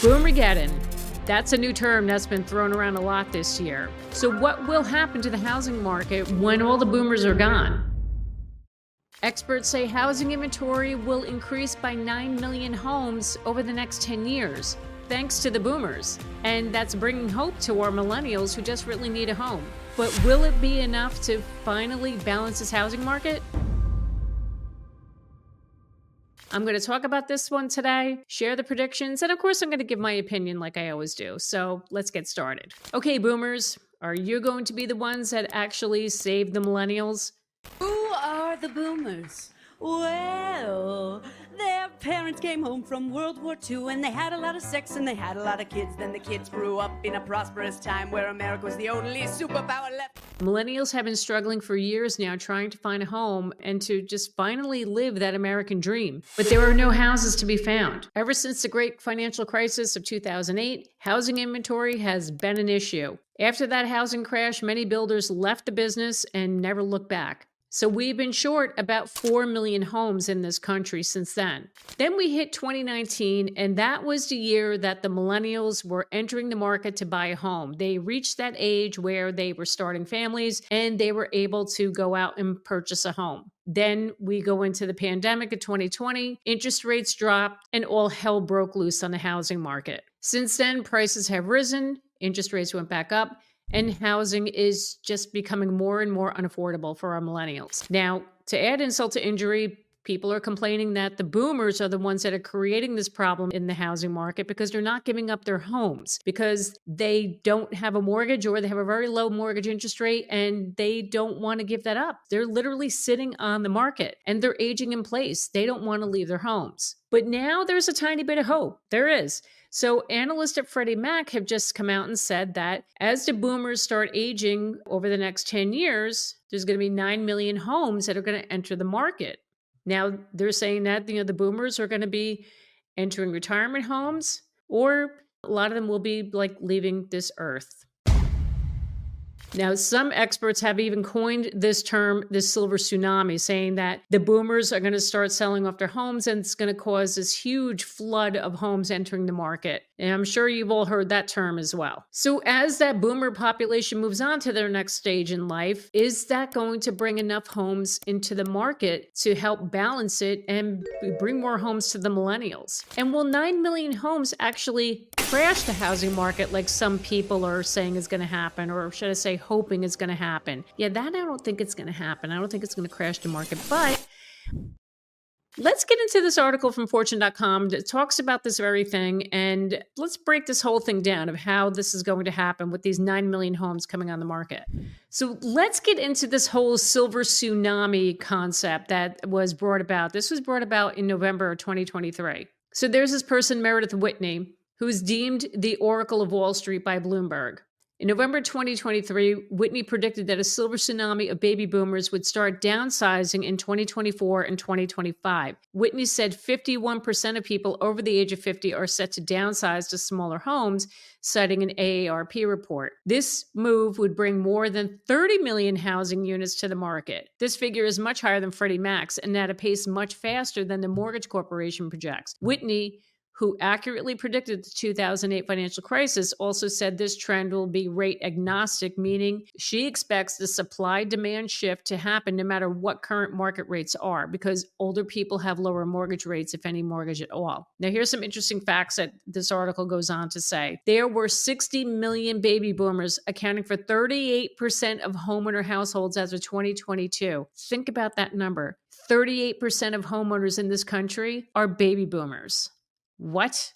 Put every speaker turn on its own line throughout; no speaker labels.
Boomergeddon. That's a new term that's been thrown around a lot this year. So what will happen to the housing market when all the boomers are gone? Experts say housing inventory will increase by 9 million homes over the next 10 years, thanks to the boomers. And that's bringing hope to our millennials who desperately need a home. But will it be enough to finally balance this housing market? I'm going to talk about this one today, share the predictions, and of course I'm going to give my opinion like I always do. So let's get started. Okay, boomers, are you going to be the ones that actually save the millennials?
Who are the boomers? Well, their parents came home from World War II and they had a lot of sex and they had a lot of kids. Then the kids grew up in a prosperous time where America was the only superpower left.
Millennials have been struggling for years now trying to find a home and to just finally live that American dream. But there are no houses to be found. Ever since the great financial crisis of 2008, housing inventory has been an issue. After that housing crash, many builders left the business and never looked back. So we've been short about 4 million homes in this country since then. Then we hit 2019, and that was the year that the millennials were entering the market to buy a home. They reached that age where they were starting families and they were able to go out and purchase a home. Then we go into the pandemic of 2020, interest rates dropped, and all hell broke loose on the housing market. Since then, prices have risen, interest rates went back up, and housing is just becoming more and more unaffordable for our millennials. Now, to add insult to injury, people are complaining that the boomers are the ones that are creating this problem in the housing market because they're not giving up their homes, because they don't have a mortgage or they have a very low mortgage interest rate and they don't want to give that up. They're literally sitting on the market and they're aging in place. They don't want to leave their homes. But now there's a tiny bit of hope. There is. So analysts at Freddie Mac have just come out and said that as the boomers start aging over the next 10 years, there's going to be 9 million homes that are going to enter the market. Now, they're saying that, the boomers are going to be entering retirement homes, or a lot of them will be like leaving this earth. Now, some experts have even coined this term, this silver tsunami, saying that the boomers are going to start selling off their homes and it's going to cause this huge flood of homes entering the market. And I'm sure you've all heard that term as well. So as that boomer population moves on to their next stage in life, is that going to bring enough homes into the market to help balance it and bring more homes to the millennials? And will 9 million homes actually crash the housing market like some people are saying is going to happen, or should I say hoping is going to happen? Yeah, that I don't think it's going to happen. I don't think it's going to crash the market. But let's get into this article from Fortune.com that talks about this very thing, and let's break this whole thing down of how this is going to happen with these 9 million homes coming on the market. So let's get into this whole silver tsunami concept that was brought about. This was brought about in November of 2023. So there's this person, Meredith Whitney, who is deemed the Oracle of Wall Street by Bloomberg. In November 2023, Whitney predicted that a silver tsunami of baby boomers would start downsizing in 2024 and 2025. Whitney said 51% of people over the age of 50 are set to downsize to smaller homes, citing an AARP report. This move would bring more than 30 million housing units to the market. This figure is much higher than Freddie Mac's and at a pace much faster than the Mortgage Corporation projects. Whitney, who accurately predicted the 2008 financial crisis, also said this trend will be rate agnostic, meaning she expects the supply-demand shift to happen no matter what current market rates are, because older people have lower mortgage rates, if any mortgage at all. Now, here's some interesting facts that this article goes on to say. There were 60 million baby boomers, accounting for 38% of homeowner households as of 2022. Think about that number. 38% of homeowners in this country are baby boomers. What?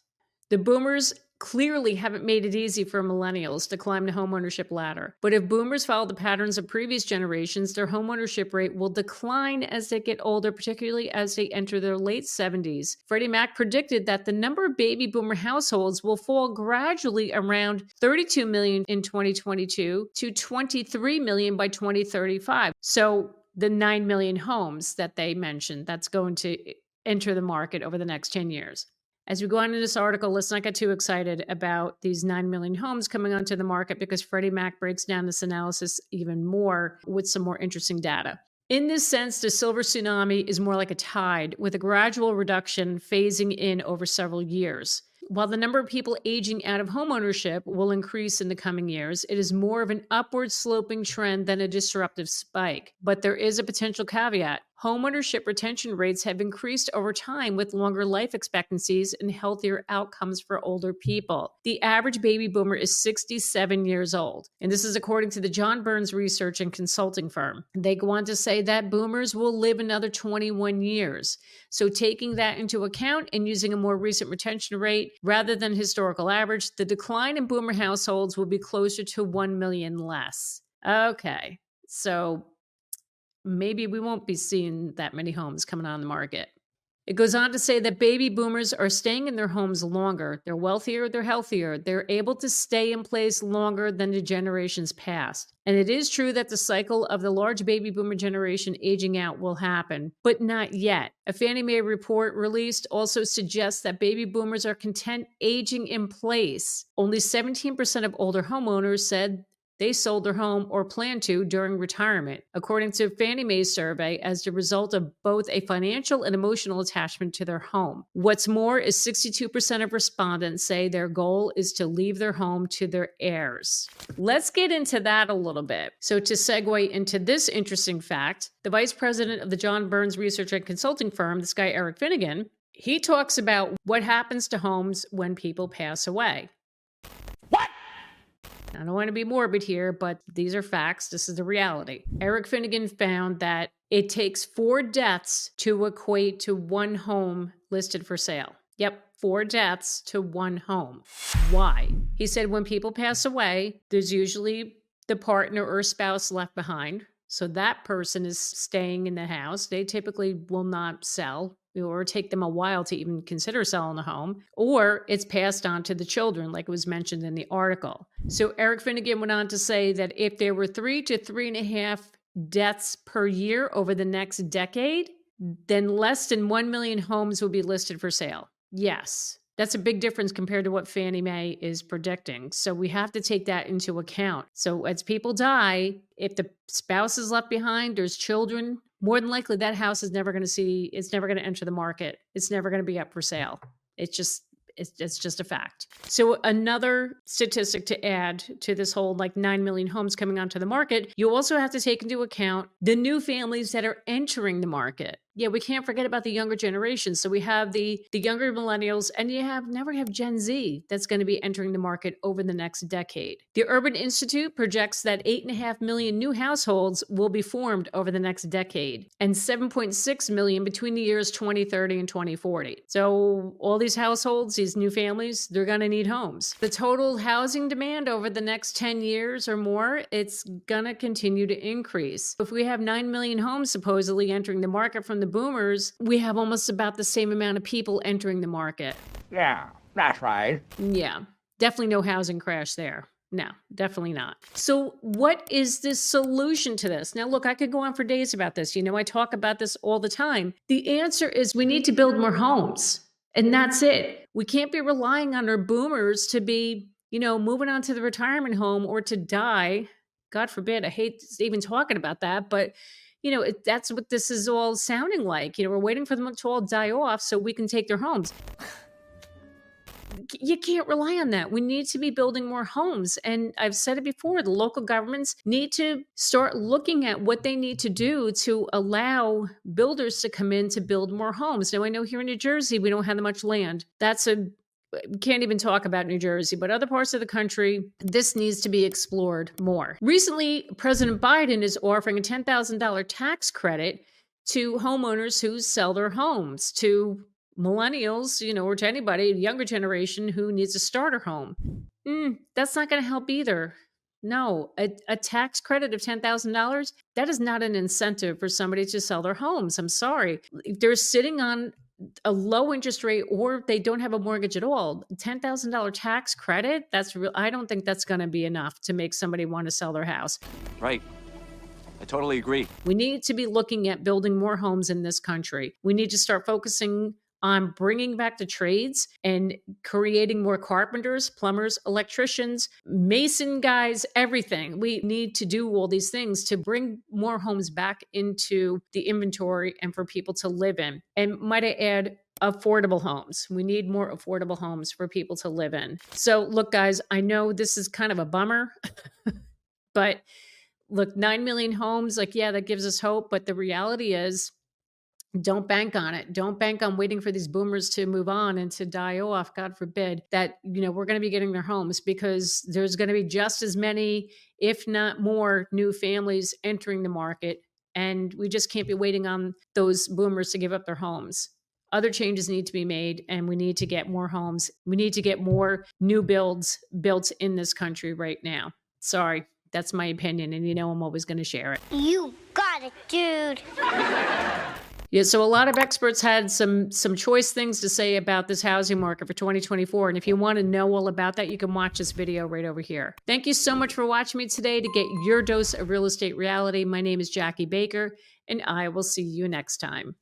The boomers clearly haven't made it easy for millennials to climb the homeownership ladder. But if boomers follow the patterns of previous generations, their homeownership rate will decline as they get older, particularly as they enter their late 70s. Freddie Mac predicted that the number of baby boomer households will fall gradually around 32 million in 2022 to 23 million by 2035. So the 9 million homes that they mentioned, that's going to enter the market over the next 10 years. As we go on in this article, let's not get too excited about these 9 million homes coming onto the market, because Freddie Mac breaks down this analysis even more with some more interesting data. In this sense, the silver tsunami is more like a tide with a gradual reduction phasing in over several years. while the number of people aging out of homeownership will increase in the coming years, it is more of an upward sloping trend than a disruptive spike. But there is a potential caveat. Homeownership retention rates have increased over time with longer life expectancies and healthier outcomes for older people. The average baby boomer is 67 years old. And this is according to the John Burns Research and Consulting Firm. They go on to say that boomers will live another 21 years. So taking that into account and using a more recent retention rate rather than historical average, the decline in boomer households will be closer to 1 million less. Okay, so maybe we won't be seeing that many homes coming on the market. It goes on to say that baby boomers are staying in their homes longer. They're wealthier, they're healthier. They're able to stay in place longer than the generations past. And it is true that the cycle of the large baby boomer generation aging out will happen, but not yet. A Fannie Mae report released also suggests that baby boomers are content aging in place. Only 17% of older homeowners said they sold their home or plan to during retirement, according to Fannie Mae's survey, as the result of both a financial and emotional attachment to their home. What's more is 62% of respondents say their goal is to leave their home to their heirs. Let's get into that a little bit. So to segue into this interesting fact, the vice president of the John Burns Research and Consulting Firm, this guy Eric Finnegan, he talks about what happens to homes when people pass away. I don't want to be morbid here, but these are facts. This is the reality. Eric Finnegan found that it takes 4 deaths to equate to 1 home listed for sale. Yep, 4 deaths to 1 home. Why? He said when people pass away, there's usually the partner or spouse left behind. So that person is staying in the house. They typically will not sell, or take them a while to even consider selling the home, or it's passed on to the children, like it was mentioned in the article. So Eric Finnegan went on to say that if there were 3 to 3.5 deaths per year over the next decade, then less than 1 million homes will be listed for sale. Yes, that's a big difference compared to what Fannie Mae is predicting. So we have to take that into account. So as people die, if the spouse is left behind, there's children, more than likely that house is never going to enter the market. It's never going to be up for sale. It's just a fact. So another statistic to add to this whole 9 million homes coming onto the market, you also have to take into account the new families that are entering the market. Yeah, we can't forget about the younger generation. So we have the younger millennials, and now we have Gen Z that's going to be entering the market over the next decade. The Urban Institute projects that 8.5 million new households will be formed over the next decade, and 7.6 million between the years 2030 and 2040. So all these households, these new families, they're going to need homes. The total housing demand over the next 10 years or more, it's going to continue to increase. If we have 9 million homes supposedly entering the market from the boomers, we have almost about the same amount of people entering the market.
Yeah, that's right.
Yeah, definitely no housing crash there. No, definitely not. So what is the solution to this? Now, look, I could go on for days about this. I talk about this all the time. The answer is we need to build more homes, and that's it. We can't be relying on our boomers to be, moving on to the retirement home or to die. God forbid. I hate even talking about that, but that's what this is all sounding like. We're waiting for them to all die off so we can take their homes. You can't rely on that. We need to be building more homes. And I've said it before, the local governments need to start looking at what they need to do to allow builders to come in to build more homes. Now, I know here in New Jersey, we don't have that much land. We can't even talk about New Jersey, but other parts of the country, this needs to be explored more. Recently, President Biden is offering a $10,000 tax credit to homeowners who sell their homes, to millennials, or to anybody, younger generation who needs a starter home. That's not going to help either. No, a tax credit of $10,000, that is not an incentive for somebody to sell their homes. I'm sorry. If they're sitting on a low interest rate or they don't have a mortgage at all, $10,000 tax credit, that's real. I don't think that's going to be enough to make somebody want to sell their house.
Right. I totally agree.
We need to be looking at building more homes in this country. We need to start focusing on bringing back the trades and creating more carpenters, plumbers, electricians, mason guys, everything. We need to do all these things to bring more homes back into the inventory and for people to live in. And might I add, affordable homes. We need more affordable homes for people to live in. So look, guys, I know this is kind of a bummer, but look, 9 million homes, like, yeah, that gives us hope. But the reality is, don't bank on it. Don't bank on waiting for these boomers to move on and to die off, God forbid, that, we're going to be getting their homes, because there's going to be just as many, if not more, new families entering the market. And we just can't be waiting on those boomers to give up their homes. Other changes need to be made, and we need to get more homes. We need to get more new builds built in this country right now. Sorry, that's my opinion, and I'm always going to share it.
You got it, dude.
Yeah, so a lot of experts had some choice things to say about this housing market for 2024. And if you want to know all about that, you can watch this video right over here. Thank you so much for watching me today to get your dose of real estate reality. My name is Jackie Baker, and I will see you next time.